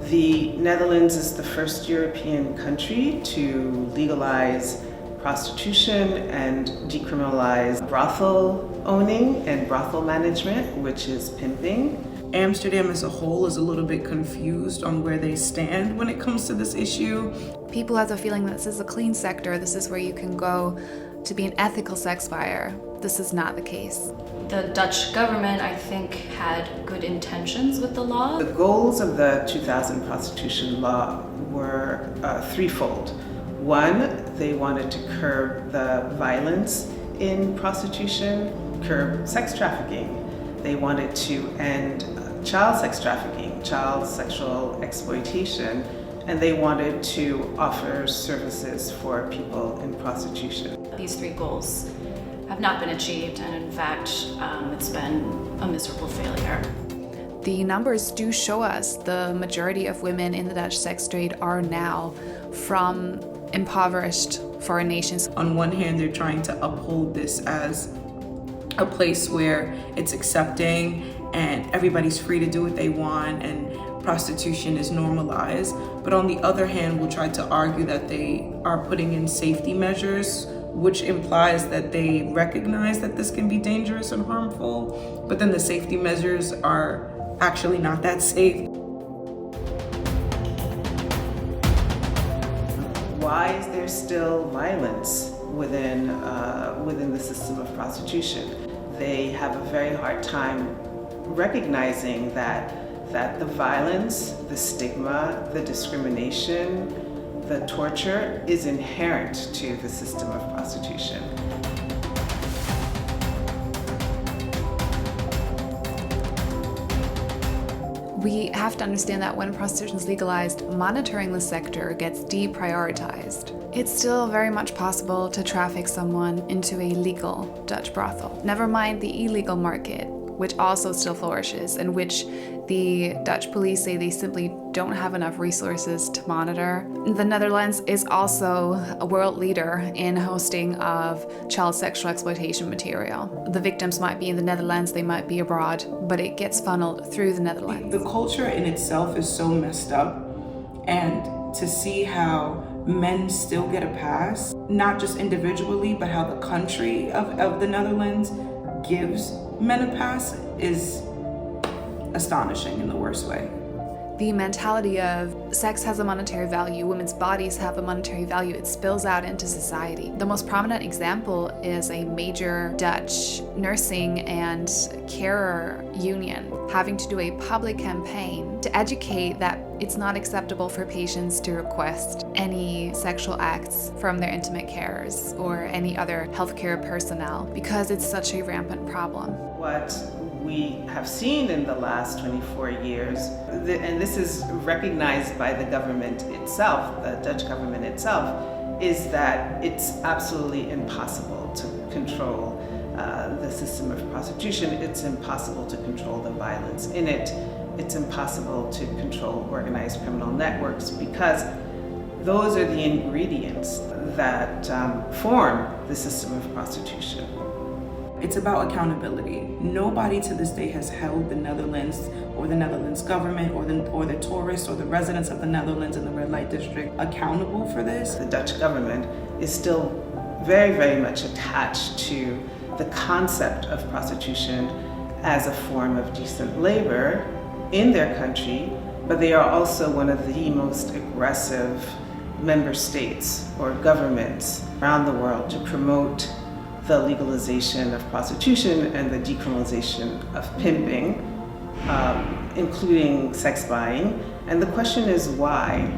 The Netherlands is the first European country to legalize prostitution and decriminalize brothel owning and brothel management, which is pimping. Amsterdam as a whole is a little bit confused on where they stand when it comes to this issue. People have the feeling that this is a clean sector, this is where you can go to be an ethical sex buyer. This is not the case. The Dutch government, I think, had good intentions with the law. The goals of the 2000 prostitution law were threefold. One, they wanted to curb the violence in prostitution, curb sex trafficking. They wanted to end child sex trafficking, child sexual exploitation, and they wanted to offer services for people in prostitution. These three goals have not been achieved, and in fact, it's been a miserable failure. The numbers do show us the majority of women in the Dutch sex trade are now from impoverished foreign nations. On one hand, they're trying to uphold this as a place where it's accepting and everybody's free to do what they want and prostitution is normalized. But on the other hand, we'll try to argue that they are putting in safety measures, which implies that they recognize that this can be dangerous and harmful, but then the safety measures are actually not that safe. Why is there still violence within the system of prostitution? They have a very hard time recognizing that the violence, the stigma, the discrimination, the torture is inherent to the system of prostitution. We have to understand that when prostitution is legalized, monitoring the sector gets deprioritized. It's still very much possible to traffic someone into a legal Dutch brothel. Never mind the illegal market, which also still flourishes, and which the Dutch police say they simply don't have enough resources to monitor. The Netherlands is also a world leader in hosting of child sexual exploitation material. The victims might be in the Netherlands, they might be abroad, but it gets funneled through the Netherlands. The culture in itself is so messed up, and to see how men still get a pass, not just individually, but how the country of the Netherlands gives men a pass is astonishing in the worst way. The mentality of sex has a monetary value, women's bodies have a monetary value, it spills out into society. The most prominent example is a major Dutch nursing and carer union having to do a public campaign to educate that it's not acceptable for patients to request any sexual acts from their intimate carers or any other healthcare personnel because it's such a rampant problem. What we have seen in the last 24 years, and this is recognized by the government itself, the Dutch government itself, is that it's absolutely impossible to control the system of prostitution. It's impossible to control the violence in it. It's impossible to control organized criminal networks because those are the ingredients that form the system of prostitution. It's about accountability. Nobody to this day has held the Netherlands or the Netherlands government or the tourists or the residents of the Netherlands in the red light district accountable for this. The Dutch government is still very, very much attached to the concept of prostitution as a form of decent labor in their country, but they are also one of the most aggressive member states or governments around the world to promote the legalization of prostitution and the decriminalization of pimping, including sex buying. And the question is why?